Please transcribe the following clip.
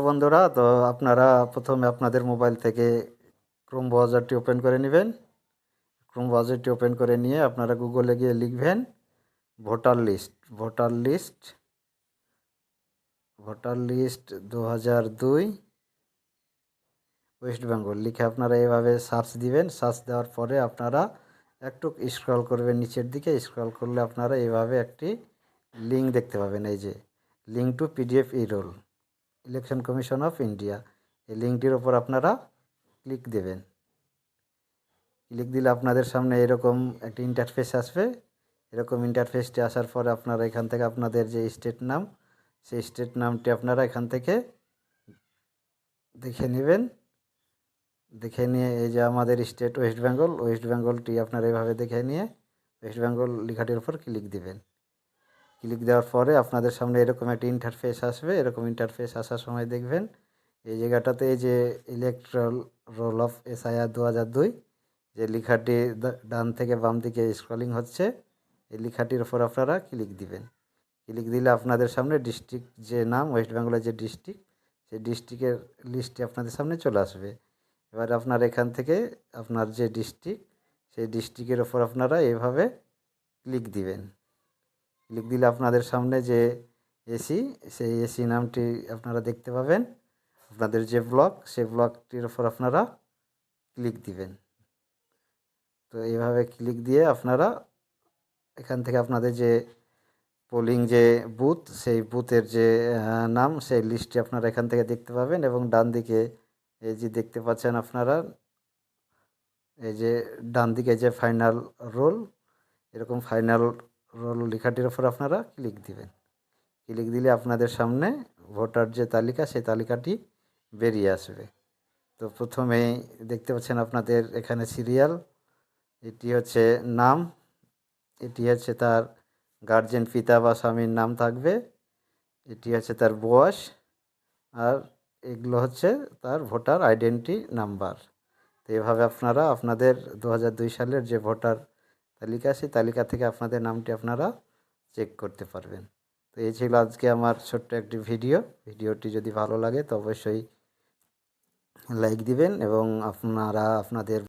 বন্ধুরা, তো আপনারা প্রথমে আপনাদের মোবাইল থেকে ক্রোম ব্রাউজারটি ওপেন করে নেবেন। ক্রোম ব্রাউজারটি ওপেন করে নিয়ে আপনারা গুগলে গিয়ে লিখবেন voter list. Voter list 2002 west Bengal লিখে আপনারা এইভাবে সার্চ দিবেন। সার্চ দেওয়ার পরে আপনারা একটু স্ক্রল করবেন নিচের দিকে। স্ক্রল করলে আপনারা এইভাবে একটি লিঙ্ক দেখতে পাবেন, এই যে link to PDF e roll election commission of India. এই লিঙ্কটির ওপর আপনারা ক্লিক দেবেন। ক্লিক দিলে আপনাদের সামনে এরকম একটি ইন্টারফেস আসবে। এরকম ইন্টারফেসটি আসার পরে আপনারা এখান থেকে আপনাদের যে স্টেট নাম, সেই স্টেট নামটি আপনারা এখান থেকে দেখে নেবেন। দেখে নিয়ে এই যে আমাদের স্টেট ওয়েস্ট বেঙ্গলটি আপনারা এইভাবে দেখে নিয়ে ওয়েস্ট বেঙ্গল লেখাটির উপর ক্লিক দেবেন। ক্লিক দেওয়ার পরে আপনাদের সামনে এরকম একটি ইন্টারফেস আসবে। এরকম ইন্টারফেস আসার সময় দেখবেন এই জায়গাটাতে এই যে ইলেকট্রাল রোল অফ SIR 2002 যে লেখাটি ডান থেকে বাম দিকে স্ক্রলিং হচ্ছে, এই লেখাটির ওপর আপনারা ক্লিক দিবেন। ক্লিক দিলে আপনাদের সামনে ডিস্ট্রিক্ট যে নাম, ওয়েস্ট বেঙ্গলের যে ডিস্ট্রিক্ট, সেই ডিস্ট্রিক্টের লিস্টটি আপনাদের সামনে চলে আসবে। এবার আপনার এখান থেকে আপনার যে ডিস্ট্রিক্ট, সেই ডিস্ট্রিক্টের ওপর আপনারা এইভাবে ক্লিক দিবেন। ক্লিক দিলে আপনাদের সামনে যে এসি, সেই এসি নামটি আপনারা দেখতে পাবেন। আপনাদের যে ব্লক, সেই ব্লকটির ওপর আপনারা ক্লিক দিবেন। তো এইভাবে ক্লিক দিয়ে আপনারা এখান থেকে আপনাদের যে পোলিং যে বুথ, সেই বুথের যে নাম, সেই লিস্টটি আপনারা এখান থেকে দেখতে পাবেন। এবং ডান দিকে এই যে দেখতে পাচ্ছেন আপনারা, এই যে ডান দিকে যে ফাইনাল রোল, এরকম ফাইনাল রোল লেখাটির ওপর আপনারা ক্লিক দিবেন। ক্লিক দিলে আপনাদের সামনে ভোটার যে তালিকা, সেই তালিকাটি বেরিয়ে আসবে। তো প্রথমেই দেখতে পাচ্ছেন আপনাদের এখানে সিরিয়াল, এটি হচ্ছে নাম, এটি হচ্ছে তার গার্জেন পিতা বা স্বামীর নাম থাকবে, এটি হচ্ছে তার বয়স, আর এগুলো হচ্ছে তার ভোটার আইডেন্টি নাম্বার। তো এভাবে আপনারা আপনাদের 2002 সালের যে ভোটার তালিকা, সেই তালিকা থেকে আপনাদের নামটি আপনারা চেক করতে পারবেন। তো এই ছিল আজকে আমার ছোট্ট একটি ভিডিওটি যদি ভালো লাগে তো অবশ্যই লাইক দিবেন এবং আপনারা আপনাদের